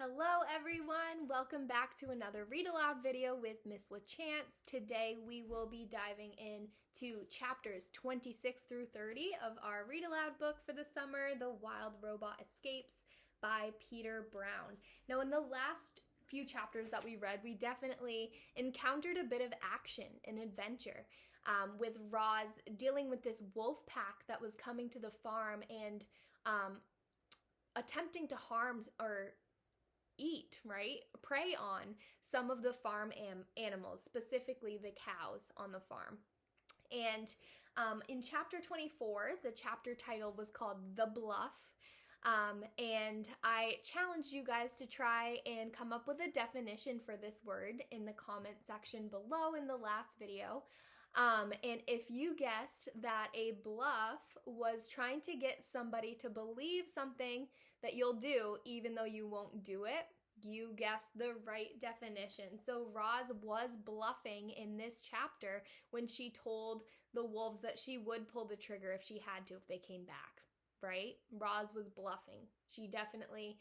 Hello everyone, welcome back to another read aloud video with Miss LaChance. Today we will be diving into chapters 26 through 30 of our read aloud book for the summer, The Wild Robot Escapes by Peter Brown. Now in the last few chapters that we read, we definitely encountered a bit of action and adventure with Roz dealing with this wolf pack that was coming to the farm and attempting to harm or prey on some of the farm animals, specifically the cows on the farm. And in chapter 24, the chapter title was called The Bluff. And I challenged you guys to try and come up with a definition for this word in the comment section below in the last video. And if you guessed that a bluff was trying to get somebody to believe something that you'll do even though you won't do it, you guessed the right definition. So Roz was bluffing in this chapter when she told the wolves that she would pull the trigger if she had to if they came back, right? Roz was bluffing. She definitely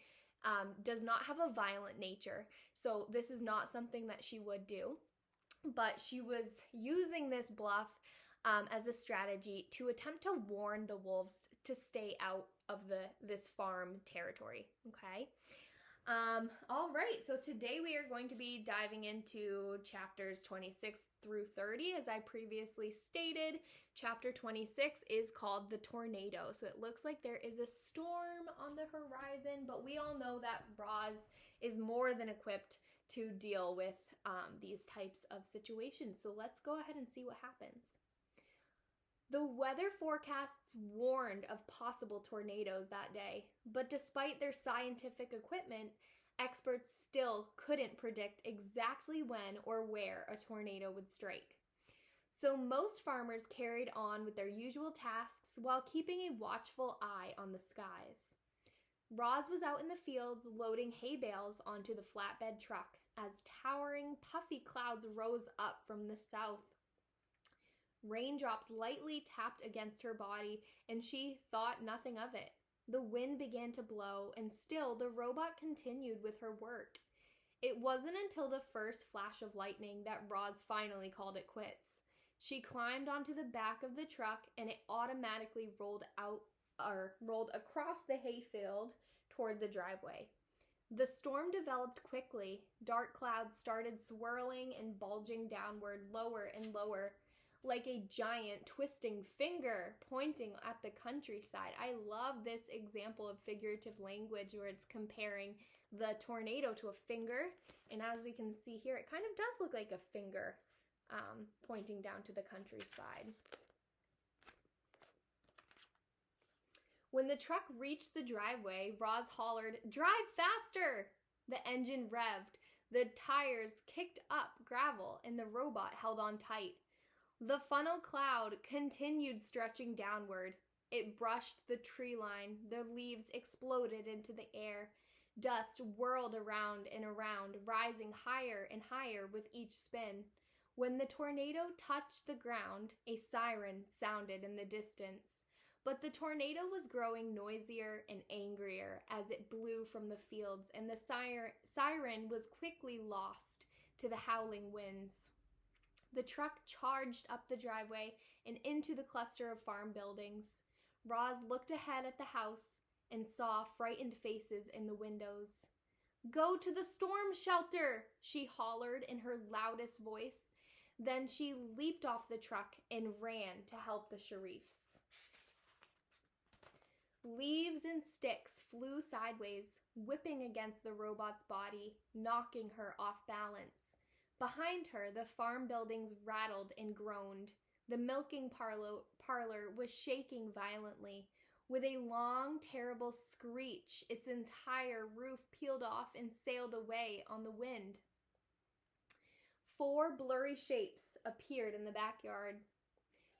does not have a violent nature, so this is not something that she would do. But she was using this bluff as a strategy to attempt to warn the wolves to stay out of this farm territory, okay? All right, so today we are going to be diving into chapters 26 through 30. As I previously stated, chapter 26 is called The Tornado. So it looks like there is a storm on the horizon, but we all know that Roz is more than equipped to deal with these types of situations. So let's go ahead and see what happens. The weather forecasts warned of possible tornadoes that day, but despite their scientific equipment, experts still couldn't predict exactly when or where a tornado would strike. So most farmers carried on with their usual tasks while keeping a watchful eye on the skies. Roz was out in the fields loading hay bales onto the flatbed truck as towering, puffy clouds rose up from the south. Raindrops lightly tapped against her body, and she thought nothing of it. The wind began to blow, and still the robot continued with her work. It wasn't until the first flash of lightning that Roz finally called it quits. She climbed onto the back of the truck, and it automatically rolled across the hayfield toward the driveway. The storm developed quickly. Dark clouds started swirling and bulging downward, lower and lower, like a giant twisting finger pointing at the countryside. I love this example of figurative language where it's comparing the tornado to a finger. And as we can see here, it kind of does look like a finger pointing down to the countryside. When the truck reached the driveway, Roz hollered, "Drive faster!" The engine revved, the tires kicked up gravel, and the robot held on tight. The funnel cloud continued stretching downward. It brushed the tree line. The leaves exploded into the air. Dust whirled around and around, rising higher and higher with each spin. When the tornado touched the ground, a siren sounded in the distance. But the tornado was growing noisier and angrier as it blew from the fields, and the siren was quickly lost to the howling winds. The truck charged up the driveway and into the cluster of farm buildings. Roz looked ahead at the house and saw frightened faces in the windows. "Go to the storm shelter!" she hollered in her loudest voice. Then she leaped off the truck and ran to help the Sharifs. Leaves and sticks flew sideways, whipping against the robot's body, knocking her off balance. Behind her, the farm buildings rattled and groaned. The milking parlor was shaking violently. With a long, terrible screech, its entire roof peeled off and sailed away on the wind. 4 blurry shapes appeared in the backyard.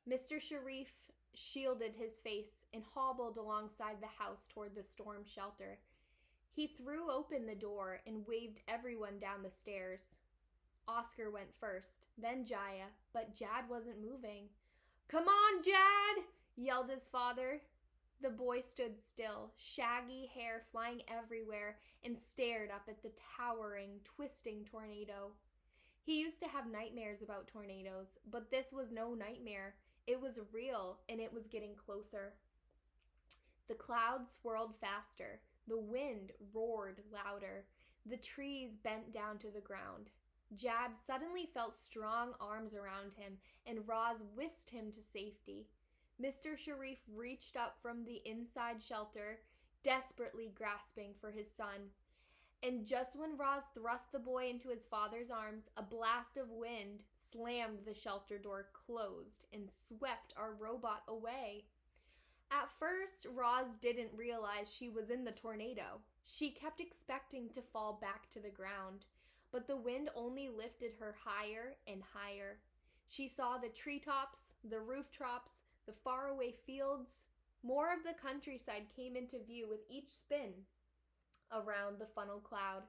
Mr. Sharif shielded his face and hobbled alongside the house toward the storm shelter. He threw open the door and waved everyone down the stairs. Oscar went first, then Jaya, but Jad wasn't moving. "Come on, Jad!" yelled his father. The boy stood still, shaggy hair flying everywhere, and stared up at the towering, twisting tornado. He used to have nightmares about tornadoes, but this was no nightmare. It was real, and it was getting closer. The clouds swirled faster. The wind roared louder. The trees bent down to the ground. Jad suddenly felt strong arms around him, and Roz whisked him to safety. Mr. Sharif reached up from the inside shelter, desperately grasping for his son. And just when Roz thrust the boy into his father's arms, a blast of wind slammed the shelter door closed and swept our robot away. At first, Roz didn't realize she was in the tornado. She kept expecting to fall back to the ground, but the wind only lifted her higher and higher. She saw the treetops, the rooftops, the faraway fields. More of the countryside came into view with each spin around the funnel cloud.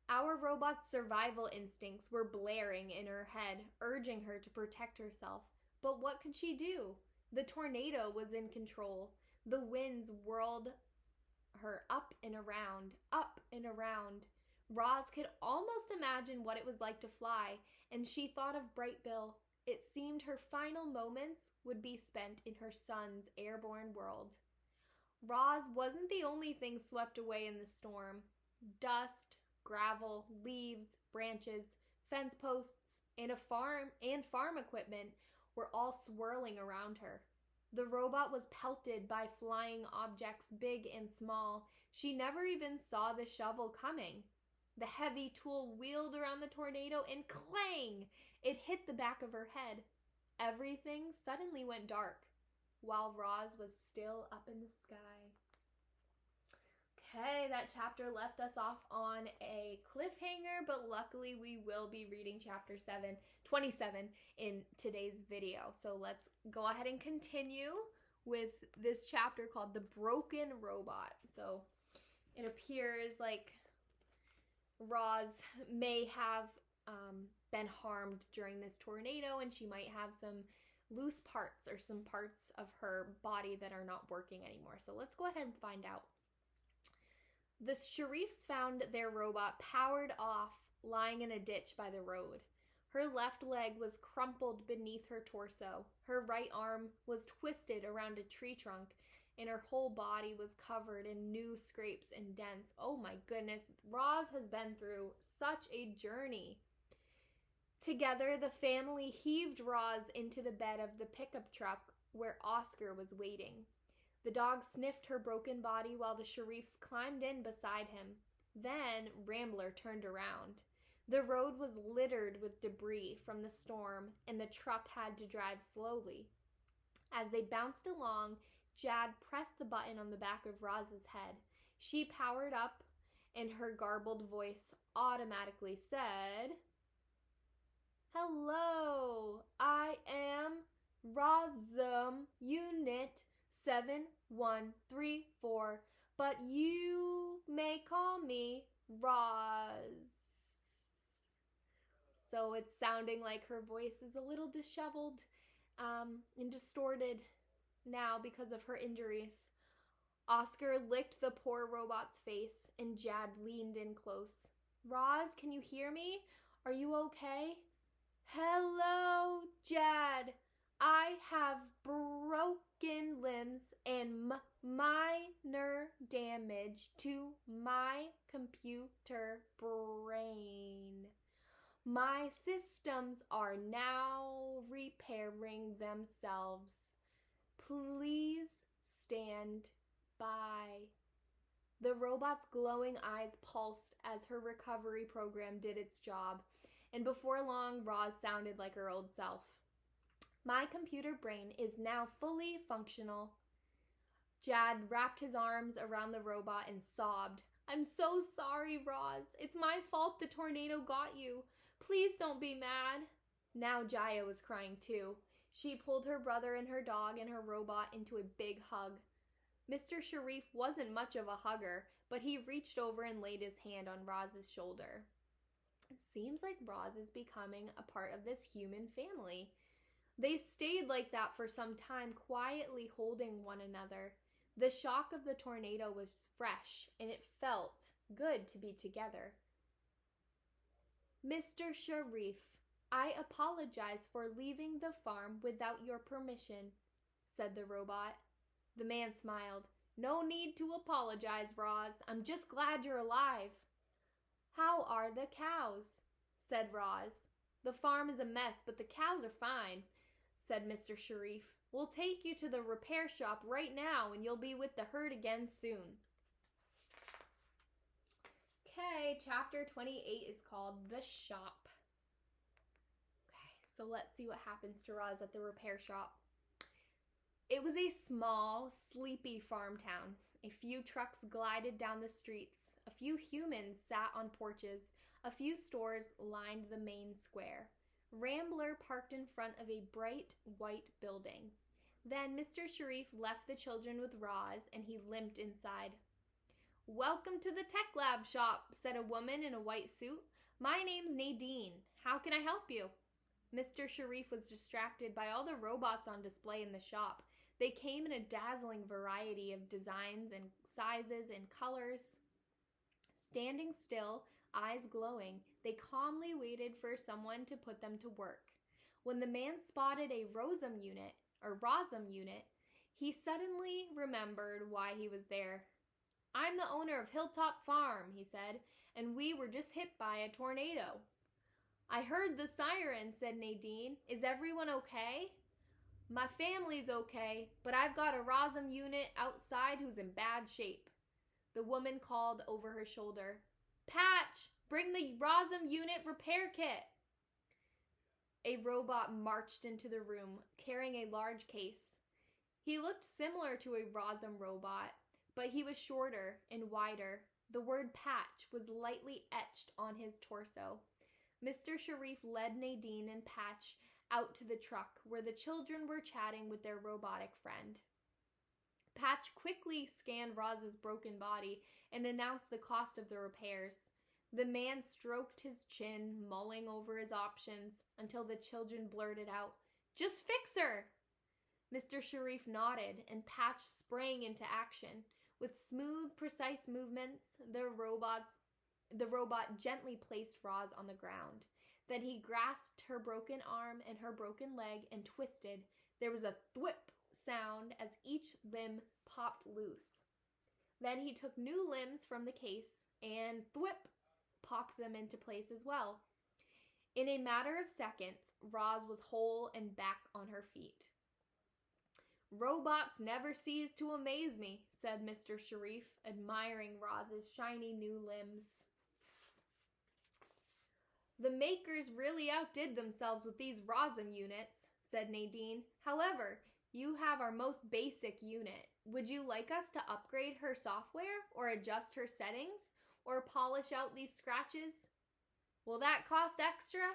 Our robot's survival instincts were blaring in her head, urging her to protect herself. But what could she do? The tornado was in control. The winds whirled her up and around, up and around. Roz could almost imagine what it was like to fly, and she thought of Bright Bill. It seemed her final moments would be spent in her son's airborne world. Roz wasn't the only thing swept away in the storm. Dust, gravel, leaves, branches, fence posts, and farm equipment were all swirling around her. The robot was pelted by flying objects big and small. She never even saw the shovel coming. The heavy tool wheeled around the tornado and clang! It hit the back of her head. Everything suddenly went dark, while Roz was still up in the sky. Okay, that chapter left us off on a cliffhanger, but luckily we will be reading chapter 27 in today's video. So let's go ahead and continue with this chapter called The Broken Robot. So it appears like Roz may have been harmed during this tornado, and she might have some loose parts or some parts of her body that are not working anymore. So let's go ahead and find out. The Sharifs found their robot powered off, lying in a ditch by the road. Her left leg was crumpled beneath her torso. Her right arm was twisted around a tree trunk, and her whole body was covered in new scrapes and dents. Oh my goodness, Roz has been through such a journey. Together, the family heaved Roz into the bed of the pickup truck where Oscar was waiting. The dog sniffed her broken body while the Sharifs climbed in beside him. Then Rambler turned around. The road was littered with debris from the storm, and the truck had to drive slowly. As they bounced along, Jad pressed the button on the back of Roz's head. She powered up, and her garbled voice automatically said, "Hello, I am Rozum Unit 7134, but you may call me Roz." So it's sounding like her voice is a little disheveled and distorted now because of her injuries. Oscar licked the poor robot's face, and Jad leaned in close. "Roz, can you hear me? Are you okay?" "Hello, Jad. I have broken limbs and minor damage to my computer brain. My systems are now repairing themselves. Please stand by." The robot's glowing eyes pulsed as her recovery program did its job, and before long, Roz sounded like her old self. "My computer brain is now fully functional." Jad wrapped his arms around the robot and sobbed. "I'm so sorry, Roz. It's my fault the tornado got you. Please don't be mad." Now Jaya was crying too. She pulled her brother and her dog and her robot into a big hug. Mr. Sharif wasn't much of a hugger, but he reached over and laid his hand on Roz's shoulder. It seems like Roz is becoming a part of this human family. They stayed like that for some time, quietly holding one another. The shock of the tornado was fresh, and it felt good to be together. Mr. Sharif, I apologize for leaving the farm without your permission, said the robot. The man smiled. No need to apologize, Roz. I'm just glad you're alive. How are the cows? Said Roz. The farm is a mess, but the cows are fine, said Mr. Sharif. We'll take you to the repair shop right now, and you'll be with the herd again soon. Okay, chapter 28 is called The Shop. Okay, so let's see what happens to Roz at the repair shop. It was a small, sleepy farm town. A few trucks glided down the streets. A few humans sat on porches. A few stores lined the main square. Rambler parked in front of a bright white building. Then Mr. Sharif left the children with Roz, and he limped inside. Welcome to the Tech Lab shop, said a woman in a white suit. My name's Nadine. How can I help you? Mr. Sharif was distracted by all the robots on display in the shop. They came in a dazzling variety of designs and sizes and colors. Standing still, eyes glowing, they calmly waited for someone to put them to work. When the man spotted a ROSM unit, he suddenly remembered why he was there. I'm the owner of Hilltop Farm, he said, and we were just hit by a tornado. I heard the siren, said Nadine. Is everyone okay? My family's okay, but I've got a ROSM unit outside who's in bad shape. The woman called over her shoulder. Patch, bring the ROSM unit repair kit. A robot marched into the room, carrying a large case. He looked similar to a ROSM robot, but he was shorter and wider. The word patch was lightly etched on his torso. Mr. Sharif led Nadine and Patch out to the truck where the children were chatting with their robotic friend. Patch quickly scanned Roz's broken body and announced the cost of the repairs. The man stroked his chin, mulling over his options, until the children blurted out, Just fix her! Mr. Sharif nodded, and Patch sprang into action. With smooth, precise movements, the robot gently placed Roz on the ground. Then he grasped her broken arm and her broken leg and twisted. There was a thwip sound as each limb popped loose. Then he took new limbs from the case and thwip popped them into place as well. In a matter of seconds, Roz was whole and back on her feet. Robots never cease to amaze me, said Mr. Sharif, admiring Roz's shiny new limbs. The makers really outdid themselves with these ROSM units, said Nadine. However, you have our most basic unit. Would you like us to upgrade her software or adjust her settings or polish out these scratches? Will that cost extra?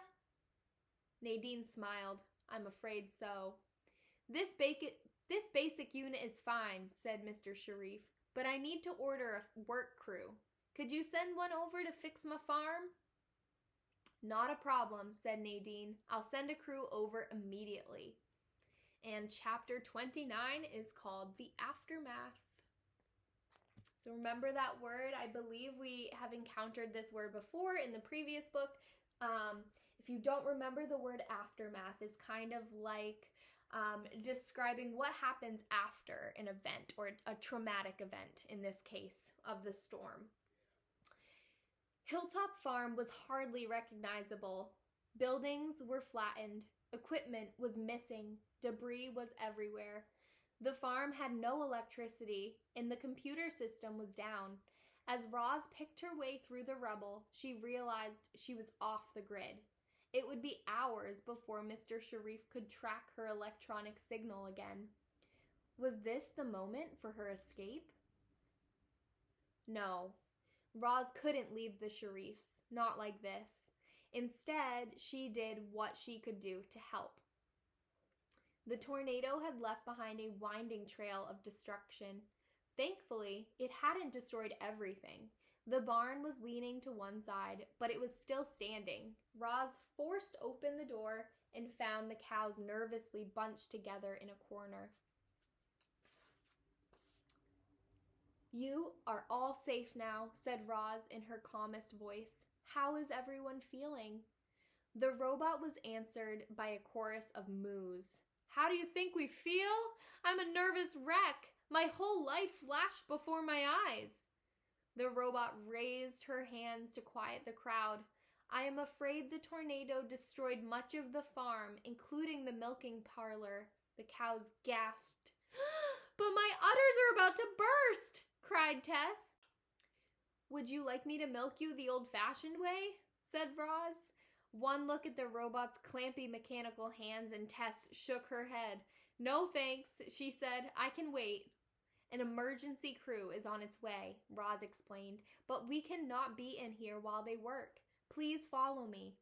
Nadine smiled. I'm afraid so. This basic unit is fine, said Mr. Sharif, but I need to order a work crew. Could you send one over to fix my farm? Not a problem, said Nadine. I'll send a crew over immediately. And chapter 29 is called The Aftermath. So remember that word? I believe we have encountered this word before in the previous book. If you don't remember, the word aftermath is kind of like describing what happens after an event or a traumatic event, in this case, of the storm. Hilltop Farm was hardly recognizable. Buildings were flattened. Equipment was missing. Debris was everywhere. The farm had no electricity, and the computer system was down. As Roz picked her way through the rubble, she realized she was off the grid. It would be hours before Mr. Sharif could track her electronic signal again. Was this the moment for her escape? No. Roz couldn't leave the Sharifs, not like this. Instead, she did what she could do to help. The tornado had left behind a winding trail of destruction. Thankfully, it hadn't destroyed everything. The barn was leaning to one side, but it was still standing. Roz forced open the door and found the cows nervously bunched together in a corner. "You are all safe now," said Roz in her calmest voice. "How is everyone feeling?" The robot was answered by a chorus of moos. "How do you think we feel? I'm a nervous wreck. My whole life flashed before my eyes." The robot raised her hands to quiet the crowd. "I am afraid the tornado destroyed much of the farm, including the milking parlor." The cows gasped. "But my udders are about to burst!" cried Tess. "Would you like me to milk you the old-fashioned way?" said Roz. One look at the robot's clampy mechanical hands and Tess shook her head. "No thanks," she said. "I can wait." "An emergency crew is on its way," Roz explained, "but we cannot be in here while they work. Please follow me."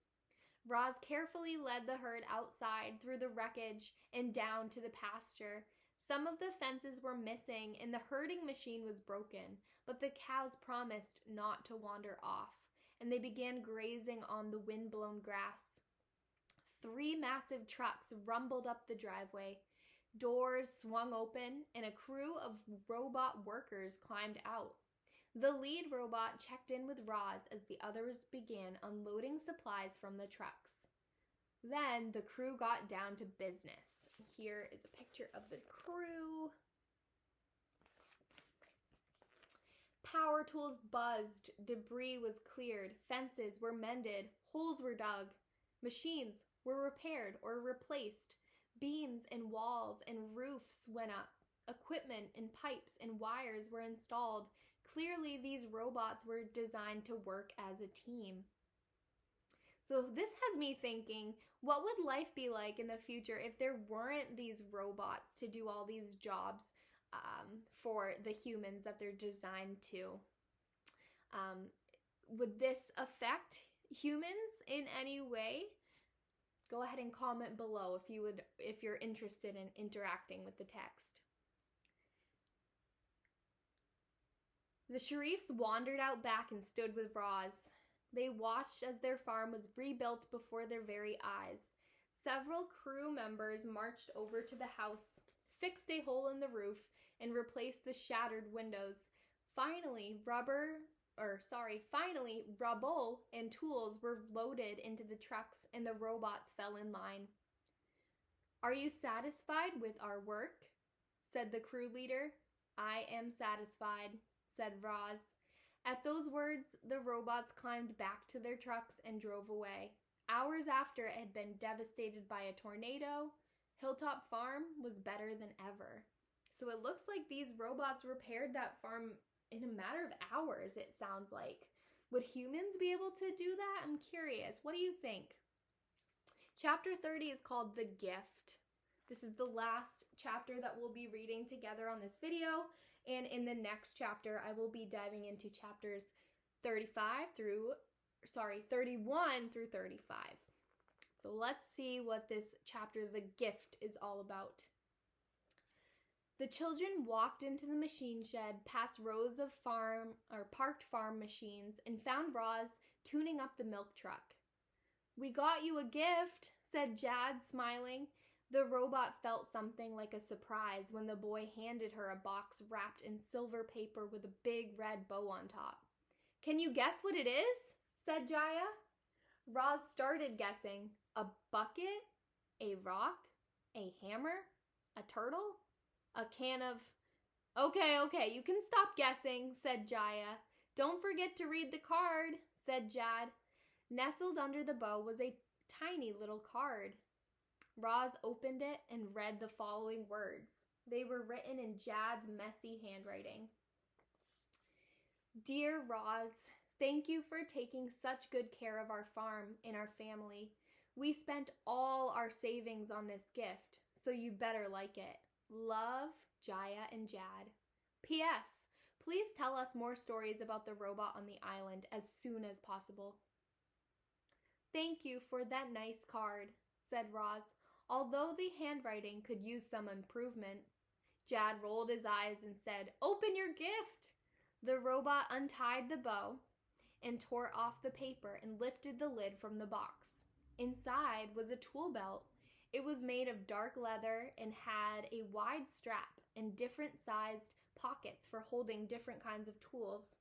Roz carefully led the herd outside through the wreckage and down to the pasture. Some of the fences were missing and the herding machine was broken, but the cows promised not to wander off, and they began grazing on the wind-blown grass. 3 massive trucks rumbled up the driveway. Doors swung open, and a crew of robot workers climbed out. The lead robot checked in with Roz as the others began unloading supplies from the trucks. Then the crew got down to business. Here is a picture of the crew. Power tools buzzed, debris was cleared, fences were mended, holes were dug, machines were repaired or replaced, beams and walls and roofs went up, equipment and pipes and wires were installed. Clearly, these robots were designed to work as a team. So this has me thinking, what would life be like in the future if there weren't these robots to do all these jobs for the humans that they're designed to? Would this affect humans in any way? Go ahead and comment below if you're interested in interacting with the text. The Sharifs wandered out back and stood with Roz. They watched as their farm was rebuilt before their very eyes. Several crew members marched over to the house, fixed a hole in the roof, and replaced the shattered windows. Finally, rubble and tools were loaded into the trucks and the robots fell in line. "Are you satisfied with our work?" said the crew leader. "I am satisfied," said Roz. At those words, the robots climbed back to their trucks and drove away. Hours after it had been devastated by a tornado, Hilltop Farm was better than ever. So it looks like these robots repaired that farm in a matter of hours, it sounds like. Would humans be able to do that? I'm curious. What do you think? Chapter 30 is called The Gift. This is the last chapter that we'll be reading together on this video. And in the next chapter, I will be diving into chapters 31 through 35. So let's see what this chapter, The Gift, is all about. The children walked into the machine shed, past rows of parked farm machines, and found Roz tuning up the milk truck. "We got you a gift," said Jad, smiling. The robot felt something like a surprise when the boy handed her a box wrapped in silver paper with a big red bow on top. "Can you guess what it is?" said Jaya. Roz started guessing. A bucket? A rock? A hammer? A turtle? A can of... Okay, you can stop guessing, said Jaya. "Don't forget to read the card," said Jad. Nestled under the bow was a tiny little card. Roz opened it and read the following words. They were written in Jad's messy handwriting. "Dear Roz, thank you for taking such good care of our farm and our family. We spent all our savings on this gift, so you better like it. Love, Jaya and Jad. P.S. Please tell us more stories about the robot on the island as soon as possible." "Thank you for that nice card," said Roz, although the handwriting could use some improvement. Jad rolled his eyes and said, "Open your gift." The robot untied the bow and tore off the paper and lifted the lid from the box. Inside was a tool belt. It was made of dark leather and had a wide strap and different-sized pockets for holding different kinds of tools.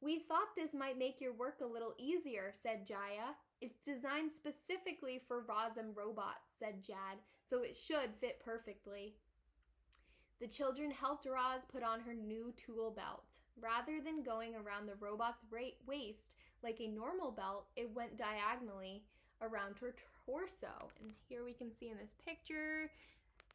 "We thought this might make your work a little easier," said Jaya. "It's designed specifically for Rosm robots," said Jad, "so it should fit perfectly." The children helped Roz put on her new tool belt. Rather than going around the robot's waist like a normal belt, it went diagonally around her torso. And here we can see in this picture,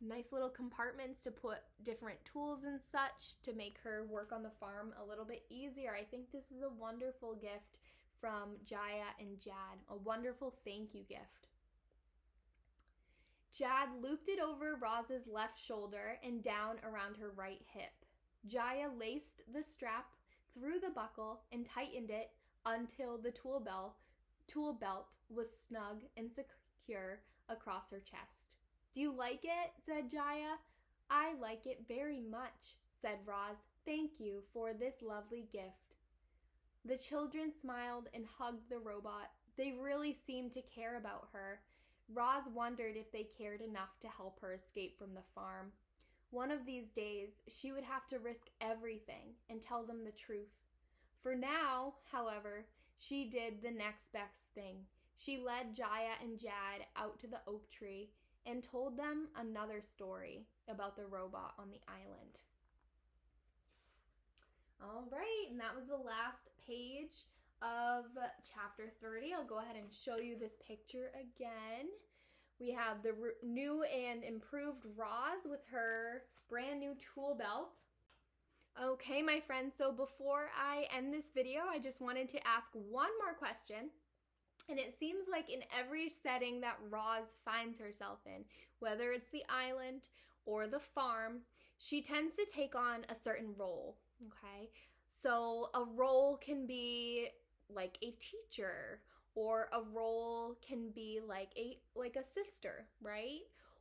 nice little compartments to put different tools and such to make her work on the farm a little bit easier. I think this is a wonderful gift from Jaya and Jad, a wonderful thank you gift. Jad looped it over Roz's left shoulder and down around her right hip. Jaya laced the strap through the buckle and tightened it until the tool belt was snug and secure across her chest. "Do you like it?" said Jaya. "I like it very much," said Roz. "Thank you for this lovely gift." The children smiled and hugged the robot. They really seemed to care about her. Roz wondered if they cared enough to help her escape from the farm. One of these days, she would have to risk everything and tell them the truth. For now, however, she did the next best thing. She led Jaya and Jad out to the oak tree and told them another story about the robot on the island. All right, and that was the last page of chapter 30. I'll go ahead and show you this picture again. We have the new and improved Roz with her brand new tool belt. Okay, my friends, so before I end this video, I just wanted to ask one more question. And it seems like in every setting that Roz finds herself in, whether it's the island or the farm, she tends to take on a certain role, okay? So a role can be like a teacher, or a role can be like a sister, right?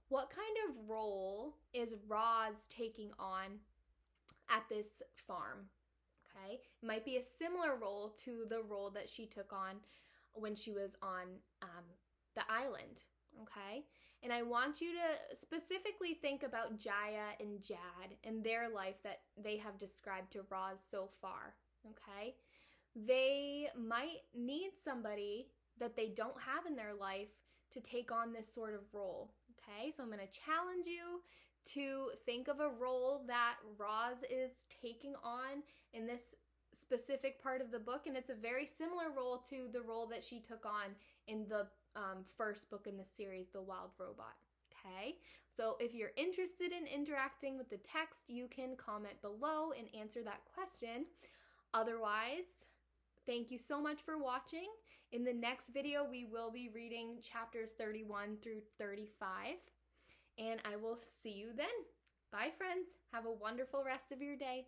What kind of role is Roz taking on at this farm? Okay, it might be a similar role to the role that she took on when she was on the island. Okay, and I want you to specifically think about Jaya and Jad and their life that they have described to Roz so far. Okay, they might need somebody that they don't have in their life to take on this sort of role. Okay, so I'm going to challenge you to think of a role that Roz is taking on in this specific part of the book, and it's a very similar role to the role that she took on in the first book in the series, The Wild Robot. Okay, so if you're interested in interacting with the text, you can comment below and answer that question. Otherwise, thank you so much for watching. In the next video, we will be reading chapters 31 through 35, and I will see you then. Bye, friends. Have a wonderful rest of your day.